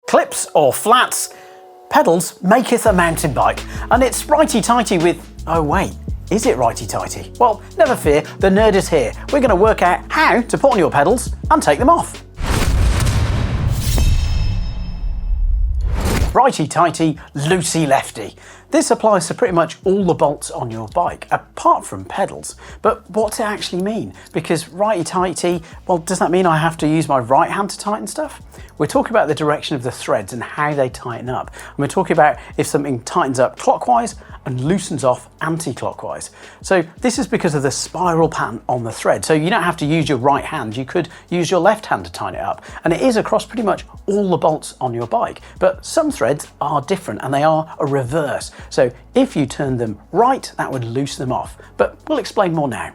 Clips or flats, pedals maketh a mountain bike, and it's righty-tighty with, oh wait, is it righty-tighty? Well, never fear, the nerd is here. We're going to work out how to put on your pedals and take them off. Righty-tighty, loosey-lefty. This applies to pretty much all the bolts on your bike, apart from pedals. But what's it actually mean? Because righty-tighty, well, does that mean I have to use my right hand to tighten stuff? We're talking about the direction of the threads and how they tighten up. And we're talking about if something tightens up clockwise and loosens off anti-clockwise. So this is because of the spiral pattern on the thread. So you don't have to use your right hand, you could use your left hand to tighten it up. And it is across pretty much all the bolts on your bike. But some threads are different and they are a reverse. So if you turn them right, that would loosen them off. But we'll explain more now.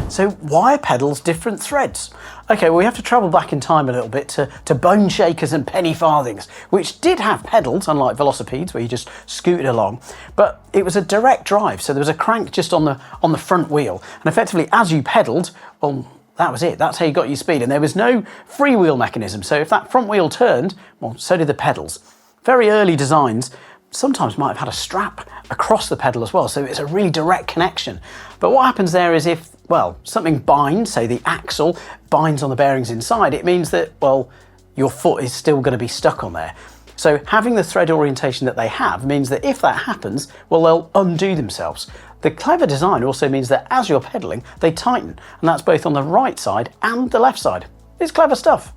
So why are pedals different threads? Okay, well, we have to travel back in time a little bit to bone shakers and penny farthings, which did have pedals, unlike velocipedes, where you just scooted along, but it was a direct drive. So there was a crank just on the front wheel. And effectively, as you pedaled, well, that was it. That's how you got your speed. And there was no freewheel mechanism. So if that front wheel turned, well, so did the pedals. Very early designs sometimes might have had a strap across the pedal as well. So it's a really direct connection. But what happens there is if, well, something binds, say the axle binds on the bearings inside, it means that, well, your foot is still going to be stuck on there. So having the thread orientation that they have means that if that happens, well, they'll undo themselves. The clever design also means that as you're pedaling, they tighten, and that's both on the right side and the left side. It's clever stuff.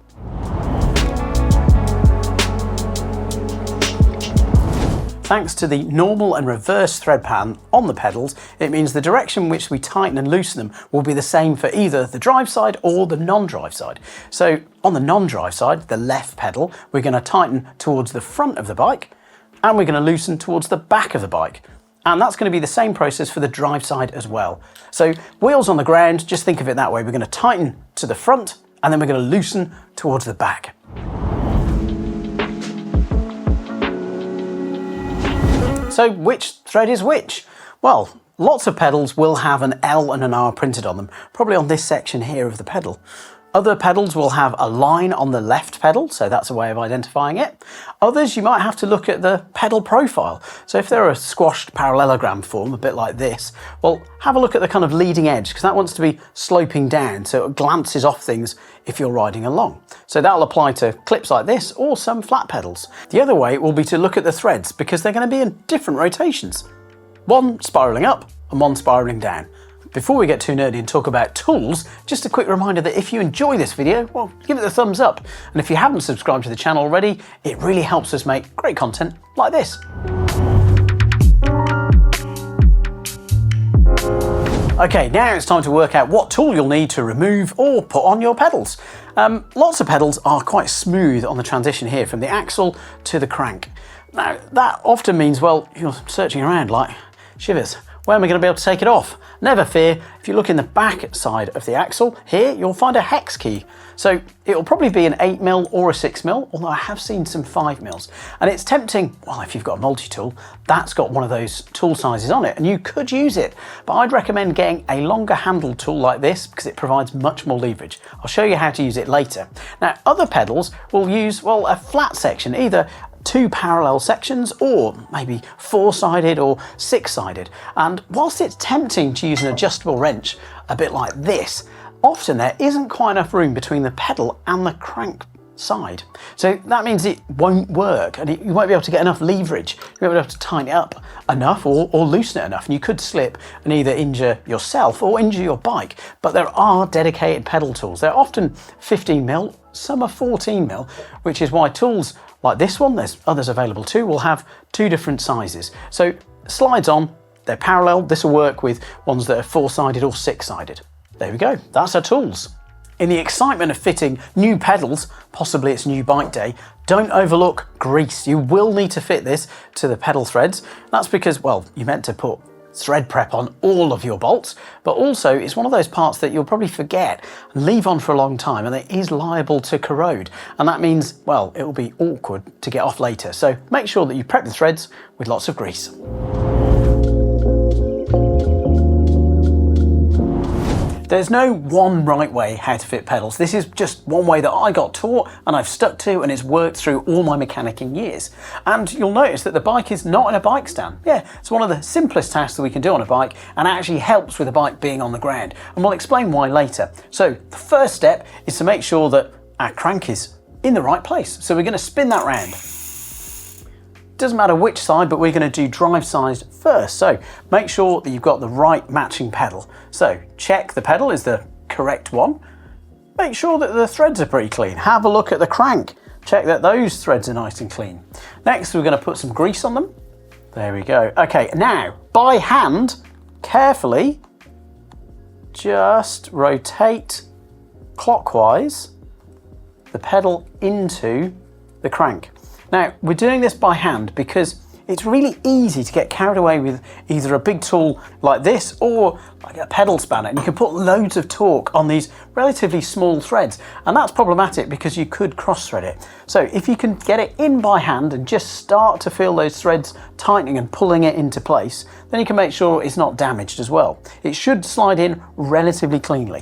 Thanks to the normal and reverse thread pattern on the pedals, it means the direction in which we tighten and loosen them will be the same for either the drive side or the non-drive side. So on the non-drive side, the left pedal, we're going to tighten towards the front of the bike, and we're going to loosen towards the back of the bike. And that's going to be the same process for the drive side as well. So wheels on the ground, just think of it that way. We're going to tighten to the front, and then we're going to loosen towards the back. So which thread is which? Well, lots of pedals will have an L and an R printed on them, probably on this section here of the pedal. Other pedals will have a line on the left pedal, so that's a way of identifying it. Others, you might have to look at the pedal profile. So if they're a squashed parallelogram form, a bit like this, well, have a look at the kind of leading edge, because that wants to be sloping down, so it glances off things if you're riding along. So that'll apply to clips like this or some flat pedals. The other way will be to look at the threads, because they're going to be in different rotations. One spiraling up and one spiraling down. Before we get too nerdy and talk about tools, just a quick reminder that if you enjoy this video, well, give it a thumbs up. And if you haven't subscribed to the channel already, it really helps us make great content like this. Okay, now it's time to work out what tool you'll need to remove or put on your pedals. Lots of pedals are quite smooth on the transition here from the axle to the crank. Now, that often means, well, you're searching around like, shivers, where am I going to be able to take it off? Never fear, if you look in the back side of the axle, here you'll find a hex key. So it'll probably be an 8mm or a 6mm, although I have seen some 5mm. And it's tempting, well, if you've got a multi-tool, that's got one of those tool sizes on it, and you could use it. But I'd recommend getting a longer handled tool like this because it provides much more leverage. I'll show you how to use it later. Now, other pedals will use, well, a flat section, either two parallel sections or maybe four-sided or six-sided. And whilst it's tempting to use an adjustable wrench a bit like this, often there isn't quite enough room between the pedal and the crank side. So that means it won't work and you won't be able to get enough leverage. You won't be able to tighten it up enough or loosen it enough, and you could slip and either injure yourself or injure your bike. But there are dedicated pedal tools. They're often 15mm, some are 14mm, which is why tools like this one, there's others available too, will have two different sizes. So slides on, they're parallel. This will work with ones that are four-sided or six-sided. There we go, that's our tools. In the excitement of fitting new pedals, possibly it's new bike day, don't overlook grease. You will need to fit this to the pedal threads. That's because, well, you meant to put thread prep on all of your bolts, but also it's one of those parts that you'll probably forget and leave on for a long time, and it is liable to corrode. And that means, well, it will be awkward to get off later. So make sure that you prep the threads with lots of grease. There's no one right way how to fit pedals. This is just one way that I got taught and I've stuck to, and it's worked through all my mechanicking years. And you'll notice that the bike is not in a bike stand. Yeah, it's one of the simplest tasks that we can do on a bike, and actually helps with the bike being on the ground. And we'll explain why later. So the first step is to make sure that our crank is in the right place. So we're going to spin that round. Doesn't matter which side, but we're going to do drive side first. So make sure that you've got the right matching pedal. So check the pedal is the correct one. Make sure that the threads are pretty clean. Have a look at the crank. Check that those threads are nice and clean. Next, we're going to put some grease on them. There we go. Okay, now by hand, carefully, just rotate clockwise the pedal into the crank. Now, we're doing this by hand because it's really easy to get carried away with either a big tool like this or like a pedal spanner, and you can put loads of torque on these relatively small threads, and that's problematic because you could cross thread it. So if you can get it in by hand and just start to feel those threads tightening and pulling it into place, then you can make sure it's not damaged as well. It should slide in relatively cleanly.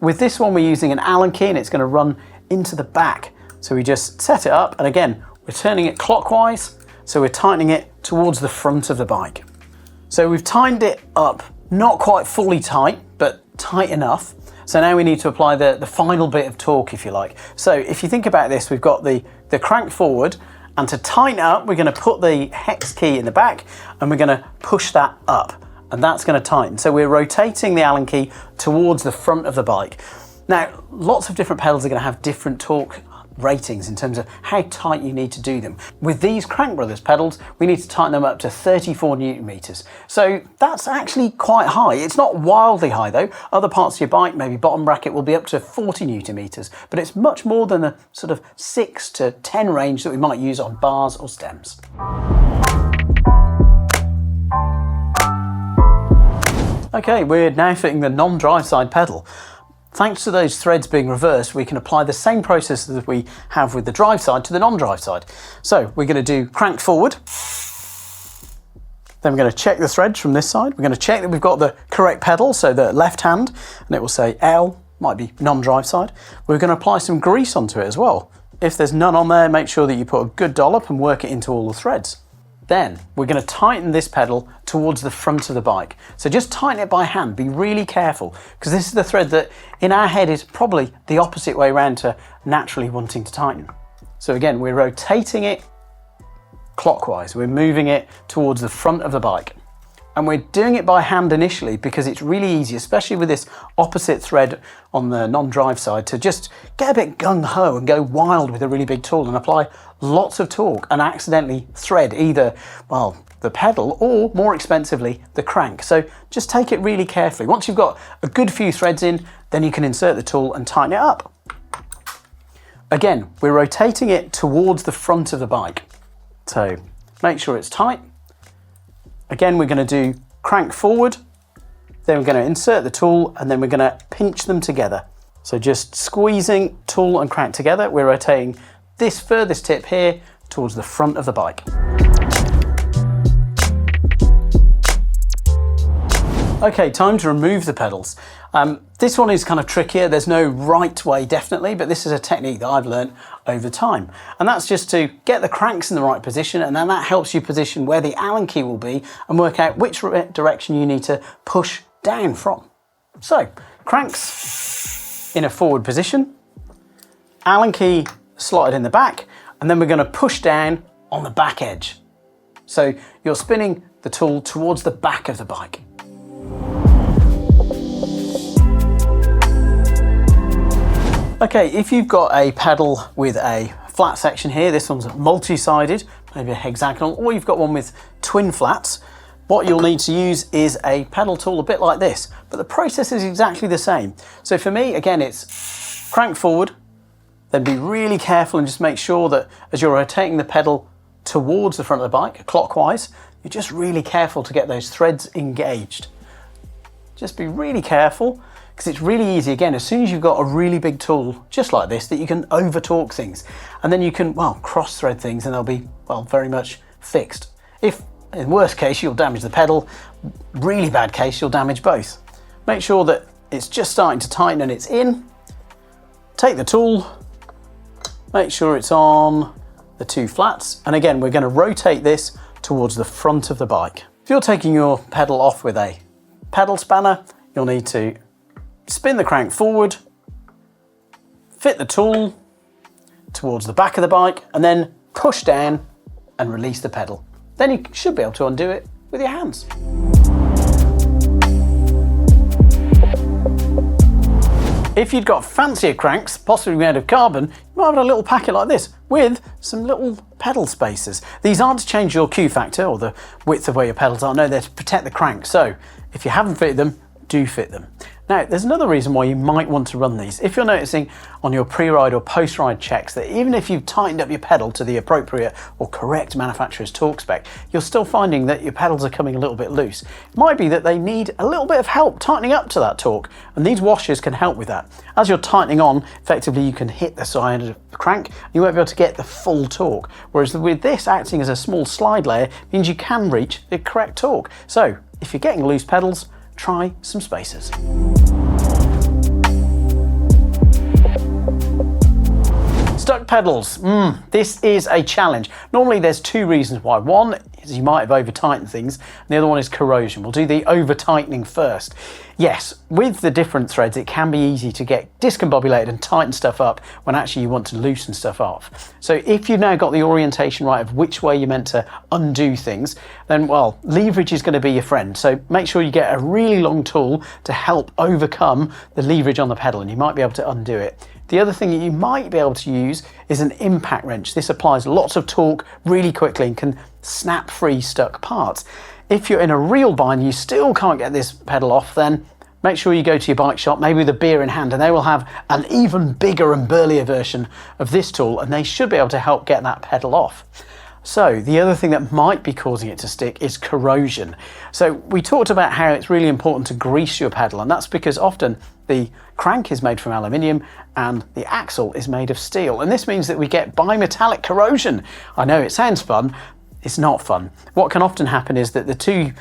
With this one, we're using an Allen key and it's going to run into the back. So we just set it up, and again, we're turning it clockwise, so we're tightening it towards the front of the bike. So we've tightened it up, not quite fully tight, but tight enough. So now we need to apply the final bit of torque, if you like. So if you think about this, we've got the crank forward, and to tighten up, we're going to put the hex key in the back, and we're going to push that up, and that's going to tighten. So we're rotating the Allen key towards the front of the bike. Now, lots of different pedals are going to have different torque ratings in terms of how tight you need to do them. With these Crank Brothers pedals, we need to tighten them up to 34 Newton meters. So that's actually quite high. It's not wildly high though. Other parts of your bike, maybe bottom bracket, will be up to 40 Newton meters, but it's much more than the sort of 6 to 10 range that we might use on bars or stems. Okay, we're now fitting the non-drive side pedal. Thanks to those threads being reversed, we can apply the same process that we have with the drive side to the non-drive side. So we're going to do crank forward. Then we're going to check the threads from this side. We're going to check that we've got the correct pedal, so the left hand, and it will say L, might be non-drive side. We're going to apply some grease onto it as well. If there's none on there, make sure that you put a good dollop and work it into all the threads. Then we're going to tighten this pedal towards the front of the bike. So just tighten it by hand, be really careful, because this is the thread that in our head is probably the opposite way around to naturally wanting to tighten. So again, we're rotating it clockwise, we're moving it towards the front of the bike. And we're doing it by hand initially because it's really easy, especially with this opposite thread on the non-drive side, to just get a bit gung-ho and go wild with a really big tool and apply lots of torque and accidentally thread either, well, the pedal or, more expensively, the crank. So just take it really carefully. Once you've got a good few threads in, then you can insert the tool and tighten it up. Again, we're rotating it towards the front of the bike. So make sure it's tight. Again, we're going to do crank forward, then we're going to insert the tool, and then we're going to pinch them together. So just squeezing tool and crank together, we're rotating this furthest tip here towards the front of the bike. Okay, time to remove the pedals. This one is kind of trickier. There's no right way, definitely, but this is a technique that I've learned over time. And that's just to get the cranks in the right position, and then that helps you position where the Allen key will be and work out which direction you need to push down from. So, cranks in a forward position, Allen key slotted in the back, and then we're going to push down on the back edge. So you're spinning the tool towards the back of the bike. Okay, if you've got a pedal with a flat section here, this one's multi-sided, maybe a hexagonal, or you've got one with twin flats, what you'll need to use is a pedal tool a bit like this, but the process is exactly the same. So for me, again, it's crank forward, then be really careful and just make sure that as you're rotating the pedal towards the front of the bike, clockwise, you're just really careful to get those threads engaged. Just be really careful, because it's really easy, again, as soon as you've got a really big tool, just like this, that you can over torque things. And then you can, well, cross thread things and they'll be, well, very much fixed. If, in worst case, you'll damage the pedal, really bad case, you'll damage both. Make sure that it's just starting to tighten and it's in, take the tool, make sure it's on the 2 flats, and again we're going to rotate this towards the front of the bike. If you're taking your pedal off with a pedal spanner, you'll need to spin the crank forward, fit the tool towards the back of the bike, and then push down and release the pedal. Then you should be able to undo it with your hands. If you'd got fancier cranks, possibly made of carbon, you might have a little packet like this with some little pedal spacers. These aren't to change your Q factor or the width of where your pedals are. No, they're to protect the crank. So if you haven't fitted them, do fit them. Now, there's another reason why you might want to run these. If you're noticing on your pre-ride or post-ride checks that even if you've tightened up your pedal to the appropriate or correct manufacturer's torque spec, you're still finding that your pedals are coming a little bit loose. It might be that they need a little bit of help tightening up to that torque, and these washers can help with that. As you're tightening on, effectively you can hit the side of the crank, you won't be able to get the full torque. Whereas with this acting as a small slide layer, means you can reach the correct torque. So if you're getting loose pedals, try some spacers. Stuck pedals, this is a challenge. Normally there's 2 reasons why. One is you might have over tightened things, and the other one is corrosion. We'll do the over tightening first. Yes, with the different threads it can be easy to get discombobulated and tighten stuff up when actually you want to loosen stuff off. So if you've now got the orientation right of which way you're meant to undo things, then well, leverage is going to be your friend. So make sure you get a really long tool to help overcome the leverage on the pedal, and you might be able to undo it. The other thing that you might be able to use is an impact wrench. This applies lots of torque really quickly and can snap free stuck parts. If you're in a real bind and you still can't get this pedal off, then make sure you go to your bike shop, maybe with a beer in hand, and they will have an even bigger and burlier version of this tool, and they should be able to help get that pedal off. So the other thing that might be causing it to stick is corrosion. So we talked about how it's really important to grease your pedal, and that's because often the crank is made from aluminium and the axle is made of steel, and this means that we get bimetallic corrosion. I know it sounds fun, it's not fun. What can often happen is that the 2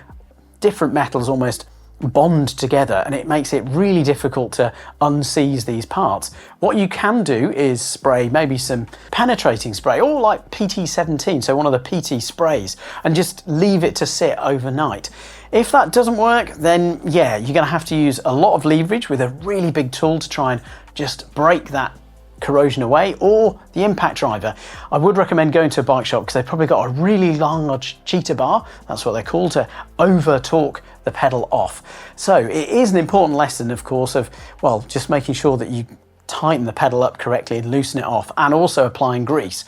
different metals almost bond together, and it makes it really difficult to unseize these parts. What you can do is spray maybe some penetrating spray, or like PT17, so one of the PT sprays, and just leave it to sit overnight. If that doesn't work, then yeah, you're going to have to use a lot of leverage with a really big tool to try and just break that corrosion away, or the impact driver. I would recommend going to a bike shop because they've probably got a really large cheetah bar, that's what they're called, to over torque the pedal off. So it is an important lesson, of course, of, well, just making sure that you tighten the pedal up correctly and loosen it off, and also applying grease.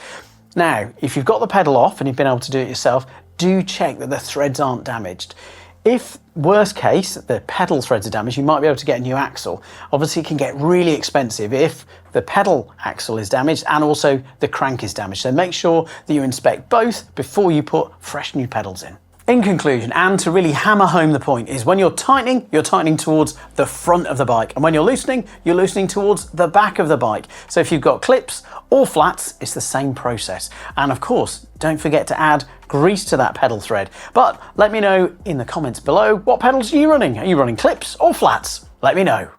Now, if you've got the pedal off and you've been able to do it yourself, do check that the threads aren't damaged. If, worst case, the pedal threads are damaged, you might be able to get a new axle. Obviously it can get really expensive if the pedal axle is damaged and also the crank is damaged. So make sure that you inspect both before you put fresh new pedals in. In conclusion, and to really hammer home the point, is when you're tightening towards the front of the bike, and when you're loosening towards the back of the bike. So if you've got clips or flats, it's the same process. And of course, don't forget to add grease to that pedal thread. But let me know in the comments below, what pedals are you running? Are you running clips or flats? Let me know.